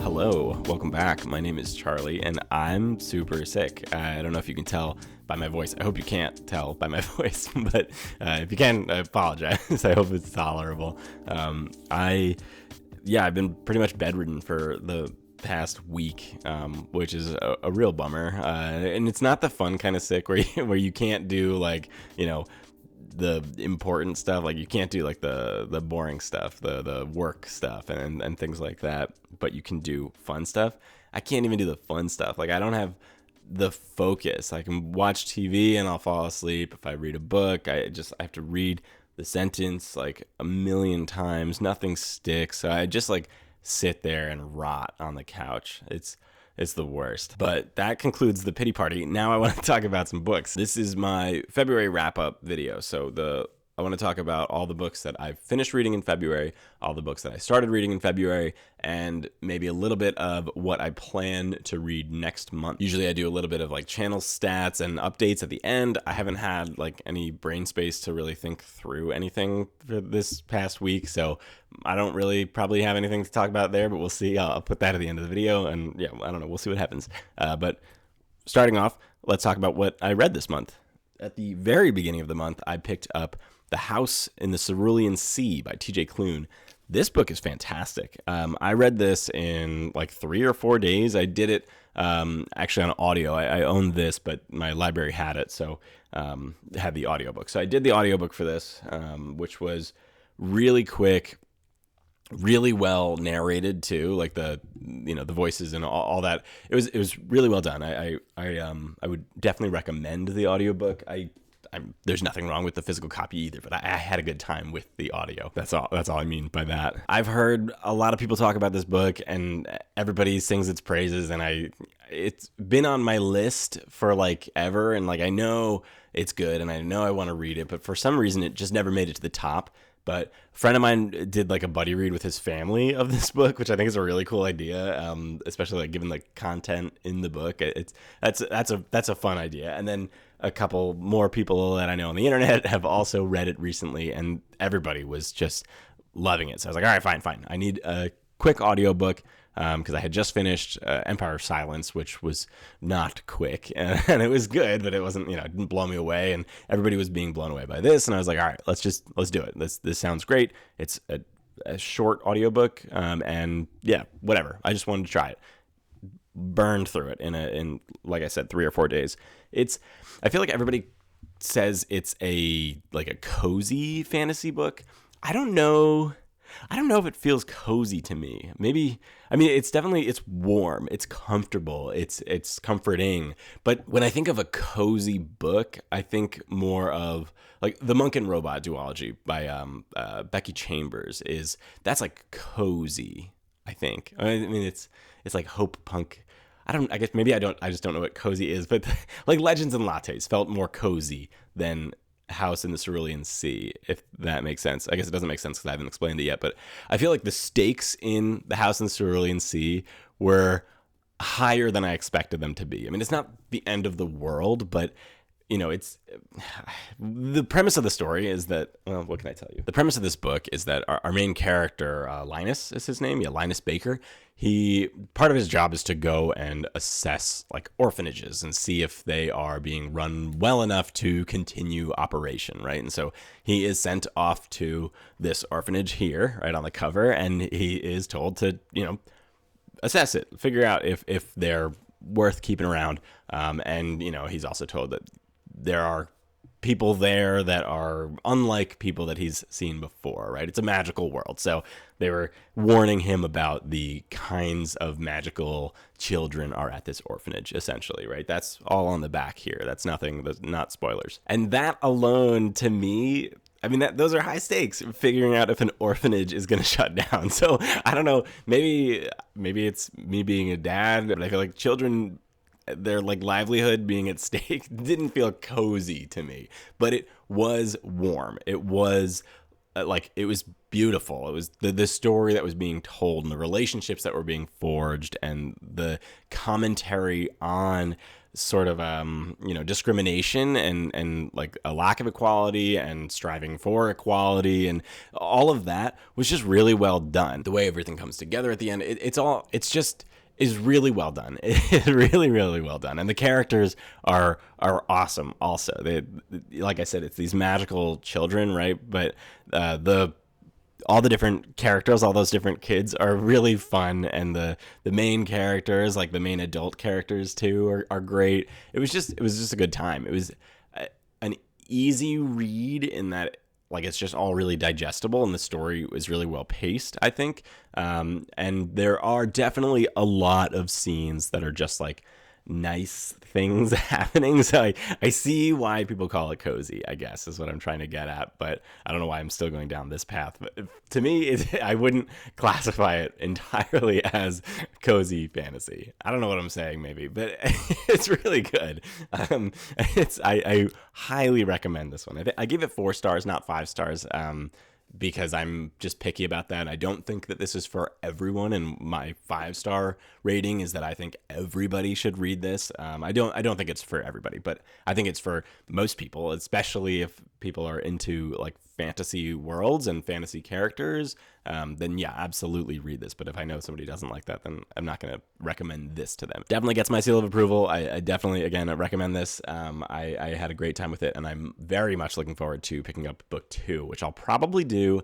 Hello, welcome back. My name is Charlie, and I'm super sick. I don't know if you can tell by my voice. I hope you can't tell by my voice, but if you can, I apologize. I hope it's tolerable. I've been pretty much bedridden for the past week, which is a real bummer. And it's not the fun kind of sick where you can't do the important stuff. Like you can't do like the boring stuff, the work stuff and things like that, but you can do fun stuff. I can't even do the fun stuff. Like I don't have the focus. I can watch TV and I'll fall asleep. If I read a book, I have to read the sentence like a million times. Nothing sticks. So I just like sit there and rot on the couch. It's the worst. But that concludes the pity party. Now I want to talk about some books. This is my February wrap-up video. So I want to talk about all the books that I've finished reading in February, all the books that I started reading in February, and maybe a little bit of what I plan to read next month. Usually I do a little bit of like channel stats and updates at the end. I haven't had like any brain space to really think through anything for this past week, so I don't really probably have anything to talk about there, but we'll see. I'll put that at the end of the video, and yeah, I don't know. We'll see what happens. But starting off, let's talk about what I read this month. At the very beginning of the month, I picked up The House in the Cerulean Sea by T.J. Klune. This book is fantastic. I read this in like 3 or 4 days. I did it actually on audio. I owned this, but my library had it, so had the audiobook. So I did the audiobook for this, which was really quick, really well narrated too, like the voices and all that. It was really well done. I would definitely recommend the audiobook. There's nothing wrong with the physical copy either, but I had a good time with the audio. That's all I mean by that. I've heard a lot of people talk about this book and everybody sings its praises, and it's been on my list for like ever, and like I know it's good and I know I want to read it, but for some reason it just never made it to the top. But a friend of mine did like a buddy read with his family of this book, which I think is a really cool idea, especially like given the content in the book. That's a fun idea. And then a couple more people that I know on the internet have also read it recently, and everybody was just loving it. So I was like, all right, fine. I need a quick audiobook because I had just finished Empire of Silence, which was not quick, and it was good, but it wasn't, it didn't blow me away, and everybody was being blown away by this, and I was like, all right, let's do it. This sounds great. It's a short audiobook, and yeah, whatever. I just wanted to try it. Burned through it in like I said, 3 or 4 days. I feel like everybody says it's a cozy fantasy book. I don't know if it feels cozy to me. Maybe, it's warm, it's comfortable, it's comforting. But when I think of a cozy book, I think more of like The Monk and Robot duology by Becky Chambers. That's like cozy, I think. It's like hope punk. I just don't know what cozy is, but like Legends and Lattes felt more cozy than House in the Cerulean Sea, if that makes sense. I guess it doesn't make sense because I haven't explained it yet, but I feel like the stakes in The House in the Cerulean Sea were higher than I expected them to be. It's not the end of the world, but it's the premise of the story is that, well, what can I tell you? The premise of this book is that our main character, Linus is his name. Yeah, Linus Baker. Part of his job is to go and assess like orphanages and see if they are being run well enough to continue operation, right? And so he is sent off to this orphanage here, right on the cover, and he is told to, assess it, figure out if they're worth keeping around. And he's also told that there are people there that are unlike people that he's seen before, right? It's a magical world. So they were warning him about the kinds of magical children are at this orphanage, essentially, right? That's all on the back here. That's not spoilers. And that alone, to me, those are high stakes, figuring out if an orphanage is going to shut down. So I don't know, maybe it's me being a dad, but I feel like children, their like livelihood being at stake didn't feel cozy to me, but it was warm. It was it was beautiful. It was the story that was being told and the relationships that were being forged and the commentary on sort of discrimination and like a lack of equality and striving for equality and all of that was just really well done. The way everything comes together at the end, it's just is really well done. It's really, really well done. And the characters are awesome also. They, like I said, it's these magical children, right? But all the different characters, all those different kids are really fun, and the main characters, like the main adult characters too, are great. It was just a good time. It was an easy read in that, like, it's just all really digestible, and the story was really well paced, I think. And there are definitely a lot of scenes that are just like nice things happening. So I see why people call it cozy, I guess, is what I'm trying to get at. But I don't know why I'm still going down this path. But to me, I wouldn't classify it entirely as cozy fantasy. I don't know what I'm saying, maybe, but it's really good. I highly recommend this one. I gave it 4 stars, not 5 stars. Because I'm just picky about that. I don't think that this is for everyone, and my 5-star rating is that I think everybody should read this. I don't think it's for everybody, but I think it's for most people, especially if people are into like fantasy worlds and fantasy characters. Then yeah, absolutely read this. But if I know somebody doesn't like that, then I'm not going to recommend this to them. Definitely gets my seal of approval. I definitely, again, recommend this. I had a great time with it, and I'm very much looking forward to picking up book 2, which I'll probably do.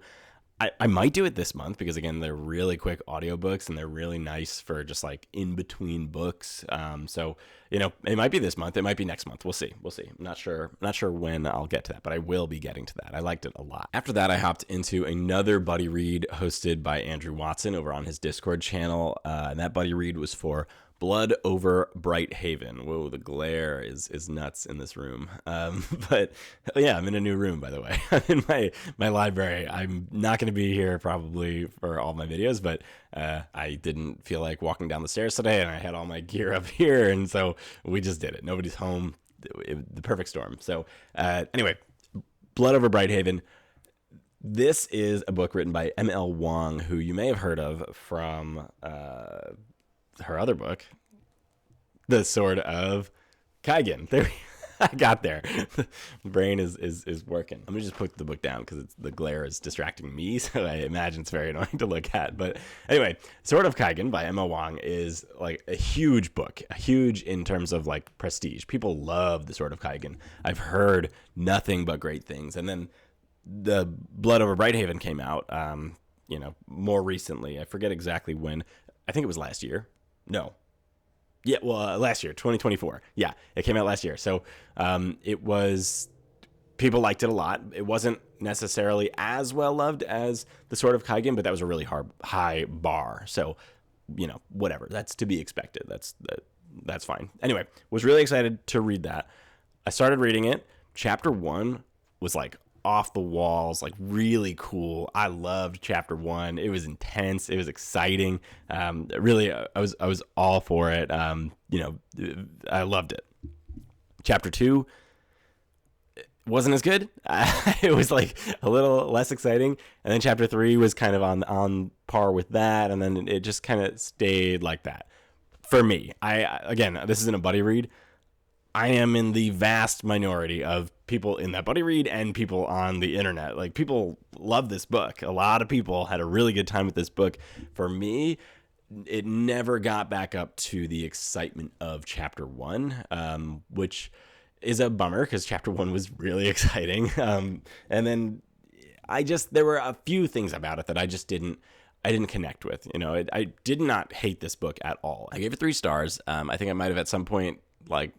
I might do it this month because, again, they're really quick audiobooks and they're really nice for just like in between books. So, it might be this month. It might be next month. We'll see. I'm not sure when I'll get to that, but I will be getting to that. I liked it a lot. After that, I hopped into another buddy read hosted by Andrew Watson over on his Discord channel. And that buddy read was for Blood Over Bright Haven. Whoa, the glare is nuts in this room. But yeah, I'm in a new room, by the way. I'm in my library. I'm not going to be here probably for all my videos, but I didn't feel like walking down the stairs today, and I had all my gear up here, and so we just did it. Nobody's home. The perfect storm. So anyway, Blood Over Bright Haven. This is a book written by M.L. Wong, who you may have heard of from her other book, The Sword of Kaigen. There, I got there. The brain is working. Let me just put the book down because the glare is distracting me, so I imagine it's very annoying to look at. But anyway, Sword of Kaigen by Emma Wong is like a huge book, huge in terms of like prestige. People love The Sword of Kaigen. I've heard nothing but great things. And then the Blood Over Brighthaven came out, more recently. I forget exactly when. I think it was last year. No. Yeah, well, last year, 2024. Yeah, it came out last year. So it was, people liked it a lot. It wasn't necessarily as well loved as The Sword of Kaigen, but that was a really high bar. So, whatever. That's to be expected. That's fine. Anyway, was really excited to read that. I started reading it. Chapter 1 was like off the walls, like really cool. I loved chapter 1. It was intense. It was exciting. Really, I was all for it. I loved it. Chapter 2 wasn't as good. It was like a little less exciting. And then chapter 3 was kind of on par with that. And then it just kind of stayed like that for me. Again, this isn't a buddy read. I am in the vast minority of people in that buddy read and people on the internet. Like, people love this book. A lot of people had a really good time with this book. For me, it never got back up to the excitement of chapter 1, which is a bummer because chapter 1 was really exciting. And then there were a few things about it that I didn't connect with. I did not hate this book at all. I gave it 3 stars. I think I might have at some point, like,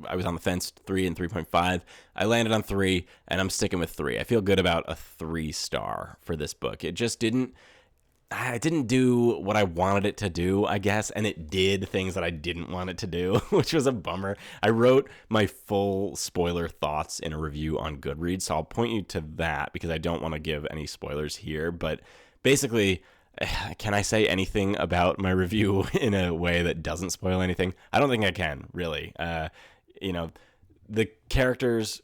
I was on the fence, 3 and 3.5. I landed on 3, and I'm sticking with 3. I feel good about a 3-star for this book. It just didn't do what I wanted it to do, I guess, and it did things that I didn't want it to do, which was a bummer. I wrote my full spoiler thoughts in a review on Goodreads, so I'll point you to that because I don't want to give any spoilers here, but basically, can I say anything about my review in a way that doesn't spoil anything? I don't think I can, really. The characters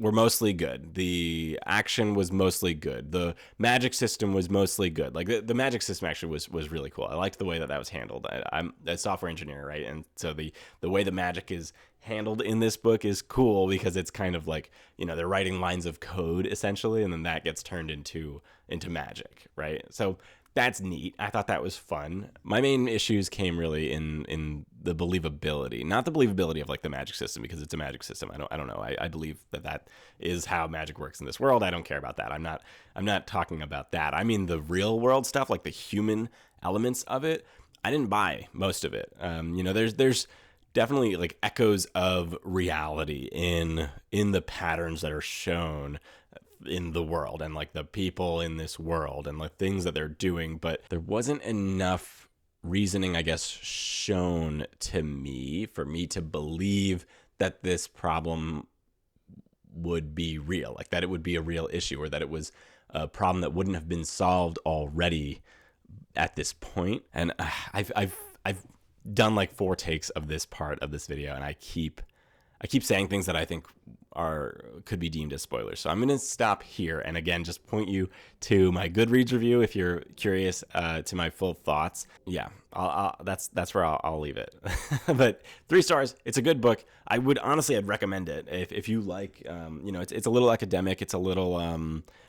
were mostly good. The action was mostly good. The magic system was mostly good. Like the magic system actually was really cool. I liked the way that was handled. I'm a software engineer, right? And so the way the magic is handled in this book is cool because it's kind of like, they're writing lines of code essentially, and then that gets turned into magic, right? So that's neat. I thought that was fun. My main issues came really in the believability, not the believability of like the magic system, because it's a magic system. I don't know. I believe that is how magic works in this world. I don't care about that. I'm not talking about that. I mean the real world stuff, like the human elements of it. I didn't buy most of it. There's definitely like echoes of reality in the patterns that are shown in the world and like the people in this world and like things that they're doing, but there wasn't enough reasoning, I guess, shown to me for me to believe that this problem would be real, like that it would be a real issue, or that it was a problem that wouldn't have been solved already at this point. And I've done like 4 takes of this part of this video, and I keep saying things that I think could be deemed as spoilers. So I'm going to stop here, and again, just point you to my Goodreads review if you're curious to my full thoughts. Yeah, that's where I'll leave it. But 3 stars. It's a good book. I'd recommend it if you like. It's a little academic. It's a little I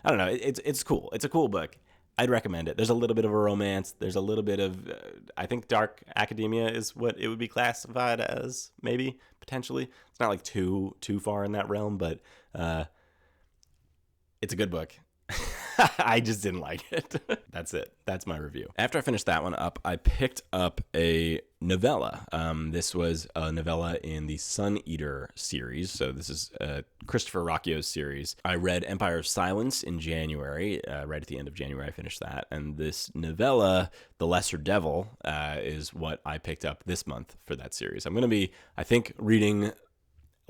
don't know. It's cool. It's a cool book. I'd recommend it. There's a little bit of a romance. There's a little bit of, I think dark academia is what it would be classified as, maybe, potentially. It's not like too far in that realm, but it's a good book. I just didn't like it. That's it. That's my review. After I finished that one up, I picked up a novella. This was a novella in the Sun Eater series. So this is Christopher Rocchio's series. I read Empire of Silence in January. Right at the end of January, I finished that. And this novella, The Lesser Devil, is what I picked up this month for that series. I'm going to be, I think, reading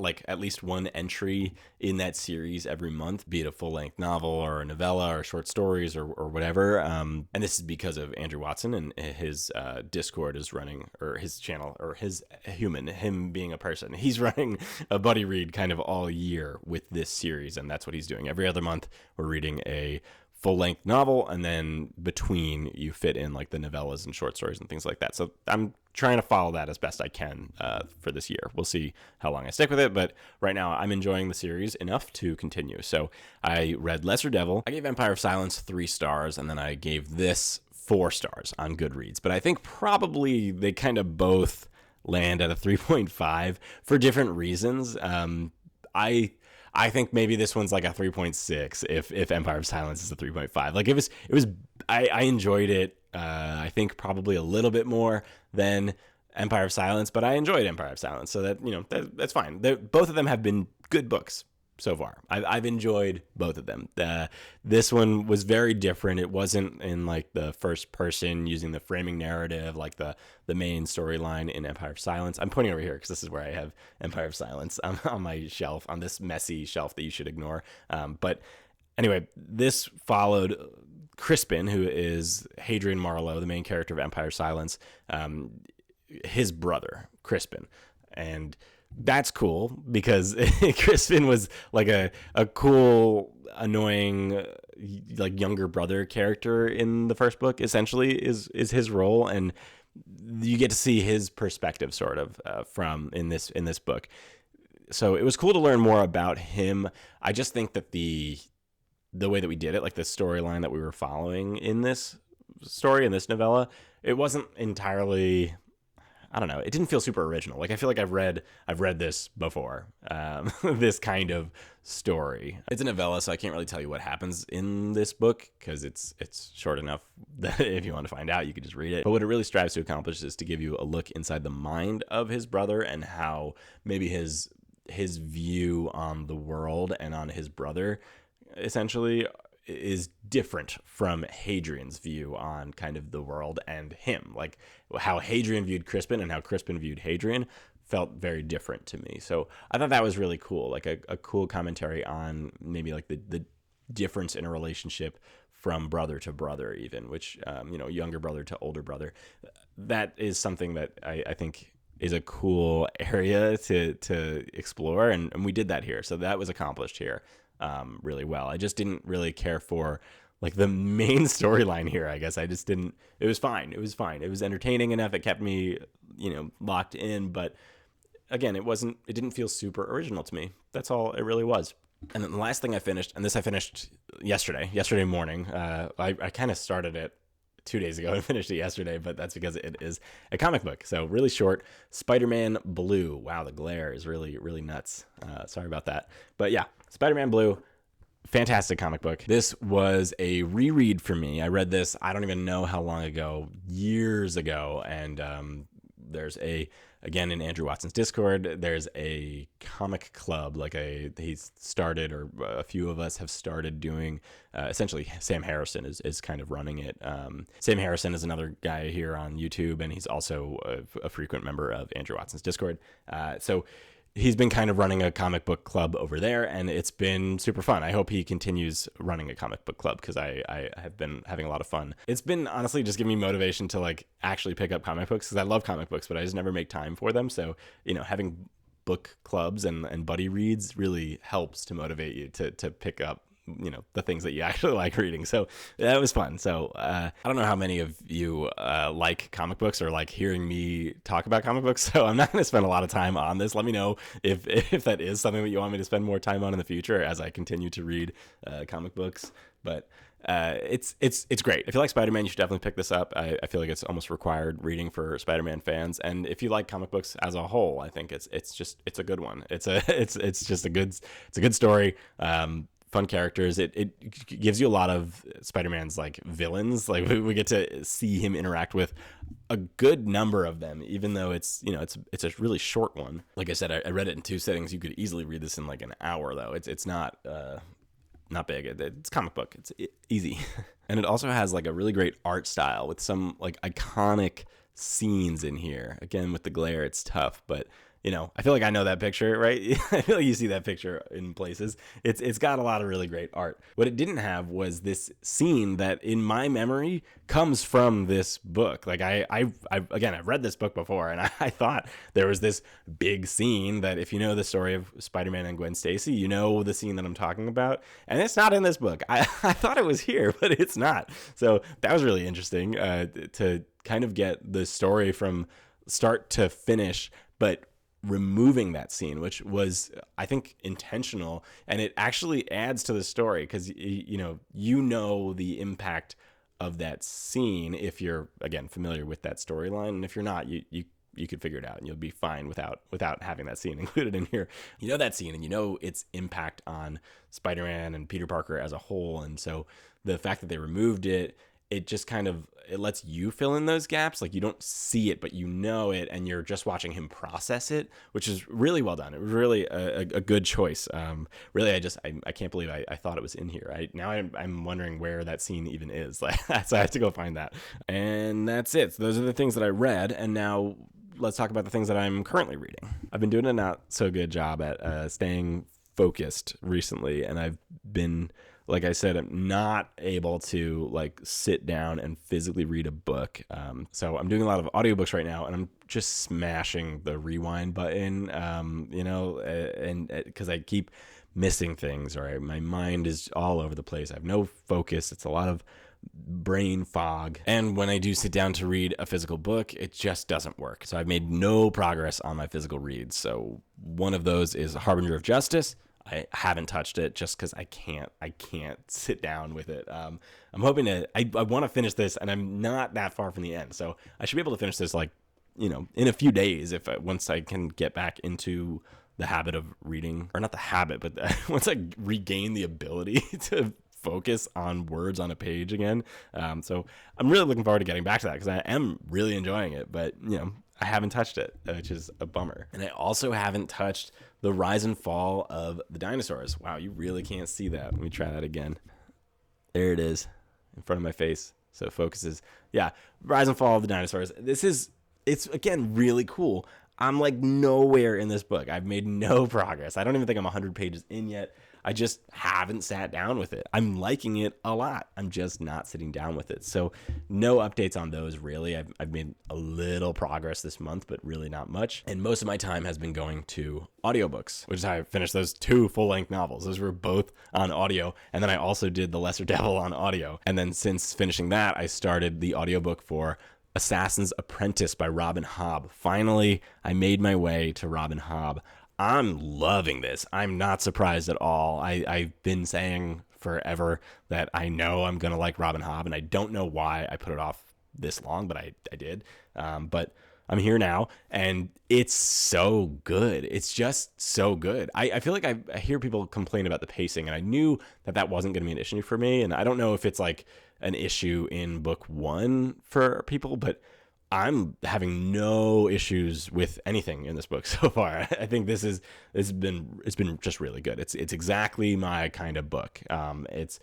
like at least one entry in that series every month, be it a full-length novel or a novella or short stories or whatever. And this is because of Andrew Watson, and his Discord is running, or his channel, or him being a person. He's running a buddy read kind of all year with this series, and that's what he's doing. Every other month, we're reading a full-length novel, and then between you fit in like the novellas and short stories and things like that. So I'm trying to follow that as best I can for this year. We'll see how long I stick with it, but right now I'm enjoying the series enough to continue. So I read Lesser Devil. I gave Empire of Silence 3 stars, and then I gave this 4 stars on Goodreads. But I think probably they kind of both land at a 3.5 for different reasons. I think maybe this one's like a 3.6 if Empire of Silence is a 3.5. Like I enjoyed it. I think probably a little bit more than Empire of Silence, but I enjoyed Empire of Silence, so that's fine. Both of them have been good books so far. I've enjoyed both of them. This one was very different. It wasn't in like the first person using the framing narrative like the main storyline in Empire of Silence. I'm pointing over here because this is where I have Empire of Silence on my shelf, on this messy shelf that you should ignore. But anyway, this followed Crispin, who is Hadrian Marlowe, the main character of Empire of Silence, his brother, Crispin. And that's cool because Crispin was like a cool, annoying, like younger brother character in the first book, essentially is his role. And you get to see his perspective sort of from in this book. So it was cool to learn more about him. I just think that the way that we did it, like the storyline that we were following in this story, in this novella, it wasn't entirely, I don't know, it didn't feel super original. Like I feel like I've read this before, this kind of story. It's a novella, so I can't really tell you what happens in this book because it's short enough that if you want to find out, you could just read it. But what it really strives to accomplish is to give you a look inside the mind of his brother and how maybe his view on the world and on his brother essentially is different from Hadrian's view on kind of the world and him. Like how Hadrian viewed Crispin and how Crispin viewed Hadrian felt very different to me. So I thought that was really cool, like a cool commentary on maybe like the difference in a relationship from brother to brother even, which, younger brother to older brother. That is something that I think is a cool area to explore, and we did that here. So that was accomplished here really well. I just didn't really care for like the main storyline here. I guess I just didn't. It was fine. It was fine. It was entertaining enough. It kept me, locked in. But again, it wasn't. It didn't feel super original to me. That's all it really was. And then the last thing I finished, and this I finished yesterday morning. I kind of started it 2 days ago and finished it yesterday, but that's because it is a comic book. So really short, Spider-Man Blue. Wow, the glare is really, really nuts. Sorry about that. But yeah, Spider-Man Blue, fantastic comic book. This was a reread for me. I read this, I don't even know how long ago, years ago. And there's again, in Andrew Watson's Discord, there's a comic club, he's started, or a few of us have started doing, essentially Sam Harrison is kind of running it. Sam Harrison is another guy here on YouTube, and he's also a frequent member of Andrew Watson's Discord. So he's been kind of running a comic book club over there, and it's been super fun. I hope he continues running a comic book club, because I have been having a lot of fun. It's been honestly just giving me motivation to like actually pick up comic books, because I love comic books, but I just never make time for them. So, having book clubs and buddy reads really helps to motivate you to pick up the things that you actually like reading. So that was fun. So I don't know how many of you like comic books or like hearing me talk about comic books, so I'm not going to spend a lot of time on this. Let me know if that is something that you want me to spend more time on in the future as I continue to read comic books. But it's great. If you like Spider-Man, you should definitely pick this up. I feel like it's almost required reading for Spider-Man fans. And if you like comic books as a whole, I think it's a good one. It's a good story. Fun characters. It gives you a lot of Spider-Man's like villains. Like we get to see him interact with a good number of them, even though it's a really short one. Like I said, I read it in 2 sittings. You could easily read this in like an hour, though. It's not big. It's comic book. It's easy. And it also has like a really great art style with some like iconic scenes in here. Again, with the glare, it's tough, but I feel like I know that picture, right? I feel like you see that picture in places. It's got a lot of really great art. What it didn't have was this scene that in my memory comes from this book. Like I've read this book before, and I thought there was this big scene that, if you know the story of Spider-Man and Gwen Stacy, you know the scene that I'm talking about, and it's not in this book. I thought it was here, but it's not. So that was really interesting to kind of get the story from start to finish, but removing that scene, which was, I think, intentional, and it actually adds to the story, because the impact of that scene if you're, again, familiar with that storyline, and if you're not, you could figure it out and you'll be fine without having that scene included in here. That scene, and its impact on Spider-Man and Peter Parker as a whole. And so the fact that they removed it just kind of, it lets you fill in those gaps. Like, you don't see it, but you know it, and you're just watching him process it, which is really well done. It was really a good choice. Really, I can't believe I thought it was in here. I'm wondering where that scene even is. Like, so I have to go find that. And that's it. So those are the things that I read, and now let's talk about the things that I'm currently reading. I've been doing a not so good job at staying focused recently, and I've been, like I said, I'm not able to like sit down and physically read a book. So I'm doing a lot of audiobooks right now, and I'm just smashing the rewind button, and because I keep missing things, or my mind is all over the place. I have no focus. It's a lot of brain fog. And when I do sit down to read a physical book, it just doesn't work. So I've made no progress on my physical reads. So one of those is Harbinger of Justice. I haven't touched it just because I can't sit down with it. I'm hoping I want to finish this, and I'm not that far from the end. So I should be able to finish this in a few days, once I can get back into the habit of reading, or not the habit, but once I regain the ability to focus on words on a page again. So I'm really looking forward to getting back to that, because I am really enjoying it, but I haven't touched it, which is a bummer. And I also haven't touched The Rise and Fall of the Dinosaurs. Wow, you really can't see that. Let me try that again. There it is in front of my face. So it focuses. Yeah, Rise and Fall of the Dinosaurs. It's again really cool. I'm like nowhere in this book. I've made no progress. I don't even think I'm 100 pages in yet. I just haven't sat down with it. I'm liking it a lot. I'm just not sitting down with it. So no updates on those really. I've made a little progress this month, but really not much. And most of my time has been going to audiobooks, which is how I finished those 2 full-length novels. Those were both on audio. And then I also did The Lesser Devil on audio. And then since finishing that, I started the audiobook for Assassin's Apprentice by Robin Hobb. Finally, I made my way to Robin Hobb. I'm loving this. I'm not surprised at all. I've been saying forever that I know I'm going to like Robin Hobb, and I don't know why I put it off this long, but I did. But I'm here now, and it's so good. It's just so good. I feel like I hear people complain about the pacing, and I knew that wasn't going to be an issue for me, and I don't know if it's like an issue in book 1 for people, but I'm having no issues with anything in this book so far. I think it's been just really good. It's exactly my kind of book. It's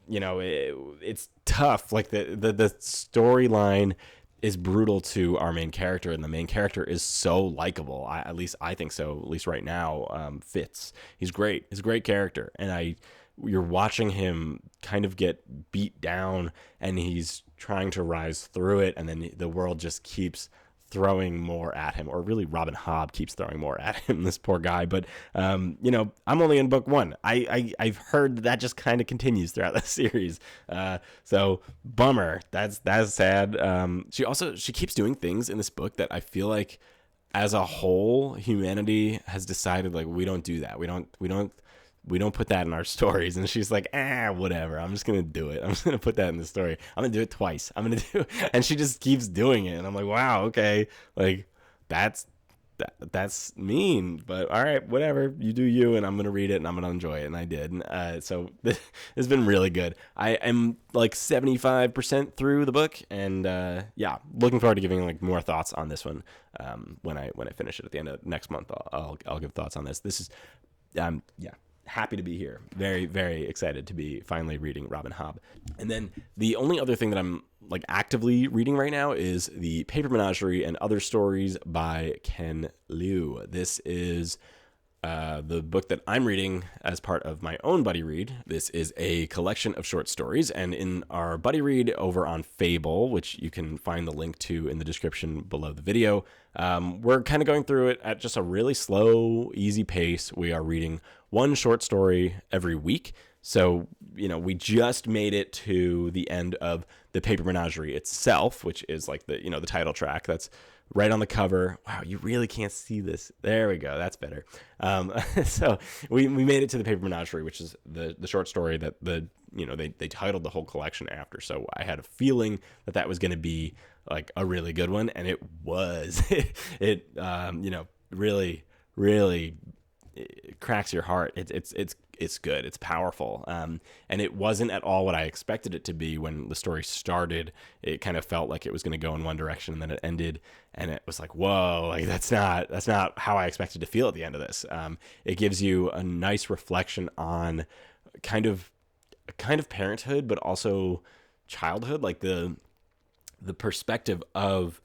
it's tough. Like the storyline is brutal to our main character, and the main character is so likable. At least I think so. At least right now, Fitz. He's great. He's a great character, and you're watching him kind of get beat down, and he's trying to rise through it, and then the world just keeps throwing more at him, or really Robin Hobb keeps throwing more at him, this poor guy. But I'm only in book 1. I've heard that just kind of continues throughout the series, so bummer. That's sad. She keeps doing things in this book that I feel like as a whole humanity has decided, like, we don't do that. We don't put that in our stories. And she's like, whatever. I'm just going to do it. I'm just going to put that in the story. I'm going to do it twice. And she just keeps doing it. And I'm like, wow, okay. Like, that's mean, but all right, whatever. You do you, and I'm going to read it, and I'm going to enjoy it. And I did. And, so this has been really good. I am like 75% through the book, and looking forward to giving like more thoughts on this one when I finish it at the end of next month. I'll give thoughts on this. This is happy to be here. Very, very excited to be finally reading Robin Hobb. And then the only other thing that I'm like actively reading right now is the Paper Menagerie and Other Stories by Ken Liu. This is the book that I'm reading as part of my own buddy read. This is a collection of short stories, and in our buddy read over on Fable, which you can find the link to in the description below the video, we're kind of going through it at just a really slow, easy pace. We are reading one short story every week. So, we just made it to the end of the Paper Menagerie itself, which is like the title track. That's right on the cover. Wow, you really can't see this. There we go. That's better. So we made it to the Paper Menagerie, which is the short story that they titled the whole collection after. So I had a feeling that was going to be like a really good one, and it was. It really, really, it cracks your heart. It's good. It's powerful. And it wasn't at all what I expected it to be when the story started. It kind of felt like it was going to go in one direction, and then it ended, and it was like, whoa, like that's not how I expected to feel at the end of this. It gives you a nice reflection on kind of parenthood, but also childhood, like the perspective of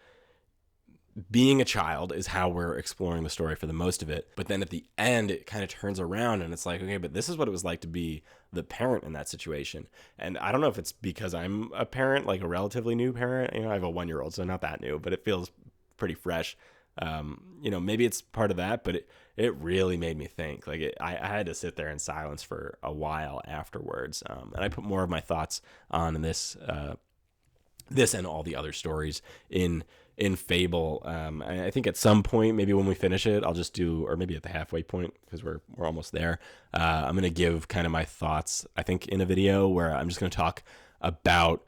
being a child is how we're exploring the story for the most of it. But then at the end, it kind of turns around, and it's like, okay, but this is what it was like to be the parent in that situation. And I don't know if it's because I'm a parent, like a relatively new parent. I have a 1-year-old, so not that new, but it feels pretty fresh. Maybe it's part of that, but it really made me think. Like I had to sit there in silence for a while afterwards. And I put more of my thoughts on this and all the other stories in Fable. I think at some point, maybe when we finish it, I'll just do, or maybe at the halfway point, because we're almost there. I'm going to give kind of my thoughts, I think, in a video where I'm just going to talk about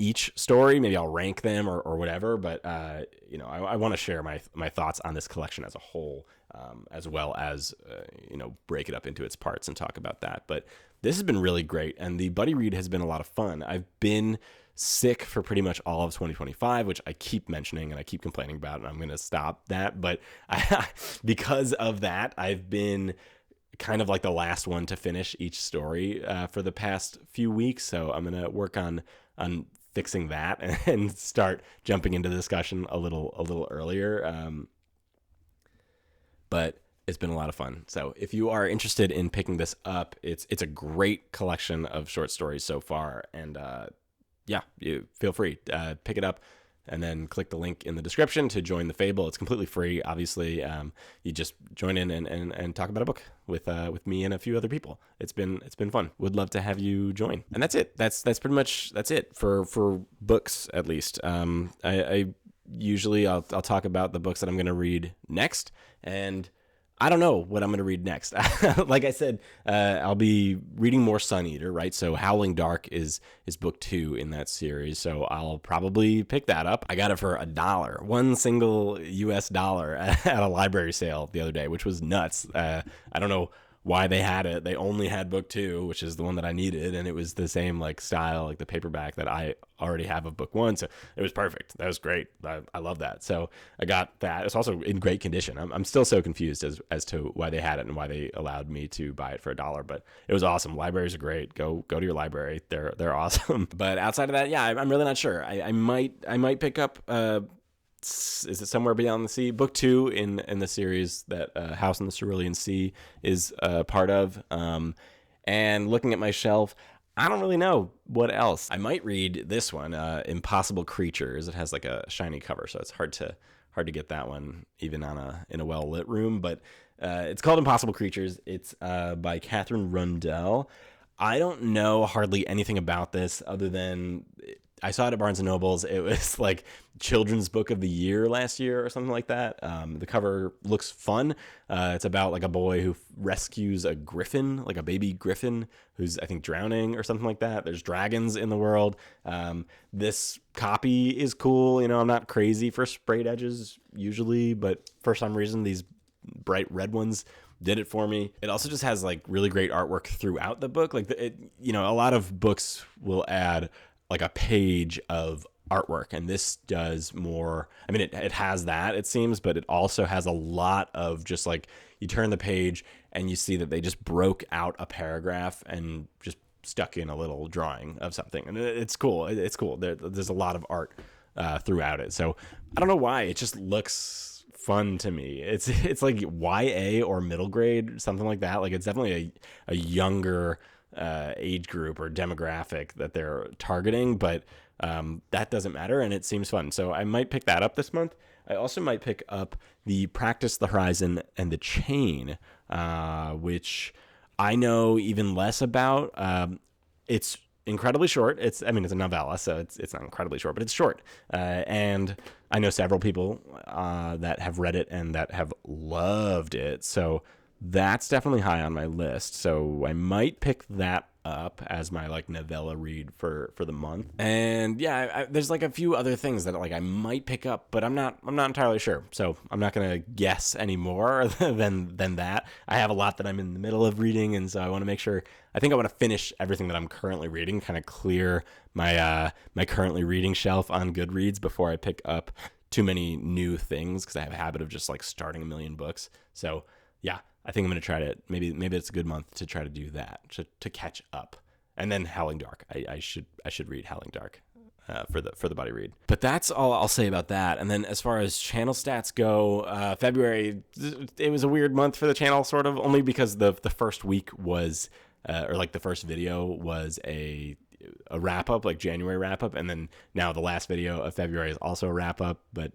each story. Maybe I'll rank them or whatever, but I want to share my thoughts on this collection as a whole, as well as break it up into its parts and talk about that. But this has been really great, and the buddy read has been a lot of fun. I've been sick for pretty much all of 2025, which I keep mentioning and I keep complaining about, and I'm going to stop that. But because of that, I've been kind of like the last one to finish each story for the past few weeks. So I'm going to work on fixing that and start jumping into the discussion a little earlier. but it's been a lot of fun. So if you are interested in picking this up, it's a great collection of short stories so far. And yeah, you feel free, pick it up and then click the link in the description to join the Fable. It's completely free, obviously. You just join in and talk about a book with me and a few other people. It's been fun. Would love to have you join. And that's it. That's pretty much it for books, at least. I usually I'll talk about the books that I'm going to read next, and I don't know what I'm going to read next. Like I said, I'll be reading more Sun Eater, right? So Howling Dark is book 2 in that series. So I'll probably pick that up. I got it for $1, one single US dollar at a library sale the other day, which was nuts. I don't know why they had it. They only had book 2, which is the one that I needed, and it was the same like style, like the paperback that I already have of book 1, so it was perfect. That was great. I love that. So I got that. It's also in great condition. I'm still so confused as to why they had it and why they allowed me to buy it for $1, but it was awesome. Libraries are great. Go to your library. They're awesome. But outside of that, yeah, I'm really not sure. I might pick up is it Somewhere Beyond the Sea, book 2 in the series that House in the Cerulean Sea is part of. And looking at my shelf, I don't really know what else. I might read this one, Impossible Creatures. It has like a shiny cover, so it's hard to get that one even in a well lit room. But it's called Impossible Creatures. It's by Catherine Rundell. I don't know hardly anything about this other than I saw it at Barnes & Noble's. It was like Children's Book of the Year last year or something like that. The cover looks fun. It's about like a boy who rescues a griffin, like a baby griffin who's, I think, drowning or something like that. There's dragons in the world. This copy is cool. I'm not crazy for sprayed edges usually, but for some reason these bright red ones did it for me. It also just has like really great artwork throughout the book. Like a lot of books will add like a page of artwork, and this does more. I mean, it has that, it seems, but it also has a lot of just like, you turn the page and you see that they just broke out a paragraph and just stuck in a little drawing of something, and it's cool. It's cool. There's a lot of art throughout it. So I don't know why, it just looks fun to me. It's like YA or middle grade, something like that. Like, it's definitely a younger age group or demographic that they're targeting, but that doesn't matter, and it seems fun. So I might pick that up this month. I also might pick up the Practice the Horizon and the Chain, which I know even less about. It's incredibly short. It's a novella, so it's not incredibly short, but it's short. And I know several people that have read it and that have loved it. So that's definitely high on my list. So I might pick that up as my like novella read for the month. And yeah, there's like a few other things that like I might pick up, but I'm not entirely sure. So I'm not gonna guess any more than that. I have a lot that I'm in the middle of reading, and so I want to make sure. I think I want to finish everything that I'm currently reading, kind of clear my my currently reading shelf on Goodreads before I pick up too many new things, because I have a habit of just like starting a million books. So yeah, I think I'm going to try to, maybe it's a good month to try to do that, to catch up. And then Howling Dark. I should read Howling Dark for the buddy read. But that's all I'll say about that. And then as far as channel stats go, February, it was a weird month for the channel, sort of, only because the first week was, or like the first video was a wrap up, like January wrap up, and then now the last video of February is also a wrap up, but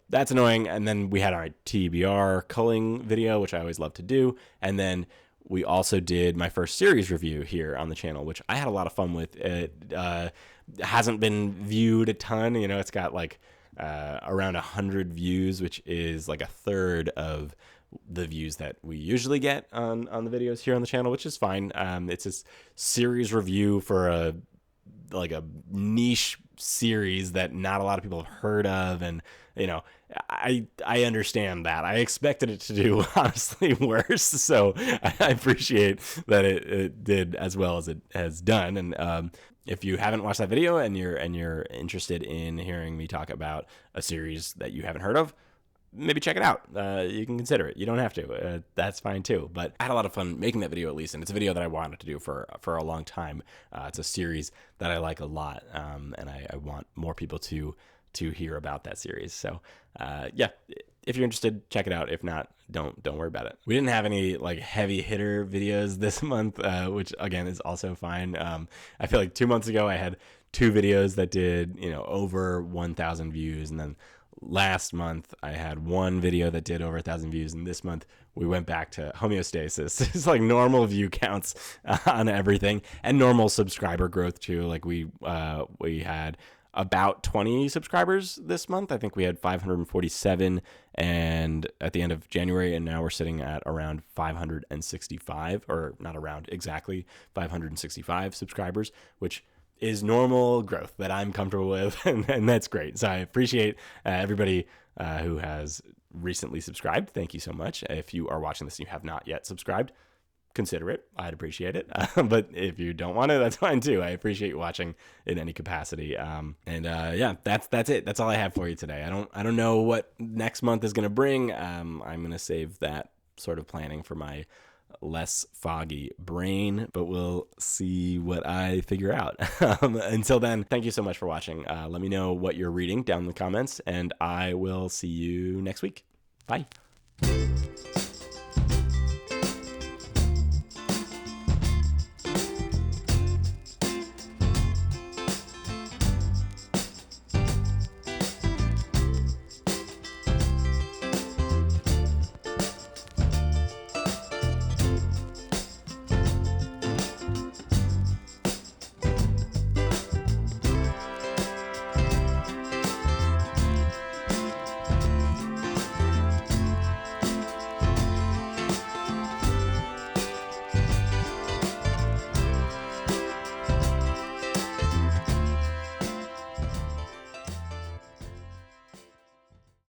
that's annoying. And then we had our TBR culling video, which I always love to do, and then we also did my first series review here on the channel, which I had a lot of fun with. It hasn't been viewed a ton. It's got like around 100 views, which is like a third of the views that we usually get on the videos here on the channel, which is fine. It's a series review for a niche series that not a lot of people have heard of, and I understand that. I expected it to do honestly worse, so I appreciate that it did as well as it has done. And if you haven't watched that video and you're interested in hearing me talk about a series that you haven't heard of, maybe check it out. You can consider it. You don't have to. That's fine too. But I had a lot of fun making that video, at least, and it's a video that I wanted to do for a long time. It's a series that I like a lot, and I want more people to to hear about that series. So yeah, if you're interested, check it out. If not, don't worry about it. We didn't have any like heavy hitter videos this month, which again is also fine. I feel like 2 months ago I had 2 videos that did, over 1,000 views, and then last month I had 1 video that did over 1,000 views, and this month we went back to homeostasis. It's like normal view counts on everything, and normal subscriber growth too. Like we had about 20 subscribers this month. I think we had 547 and at the end of January, and now we're sitting at around 565, or not around, exactly 565 subscribers, which is normal growth that I'm comfortable with, and that's great. So I appreciate everybody who has recently subscribed. Thank you so much. If you are watching this and you have not yet subscribed, consider it. I'd appreciate it. But if you don't want to, that's fine too. I appreciate you watching in any capacity. Yeah, that's it. That's all I have for you today. I don't know what next month is going to bring. I'm going to save that sort of planning for my less foggy brain, but we'll see what I figure out. Until then, thank you so much for watching. Let me know what you're reading down in the comments, and I will see you next week. Bye.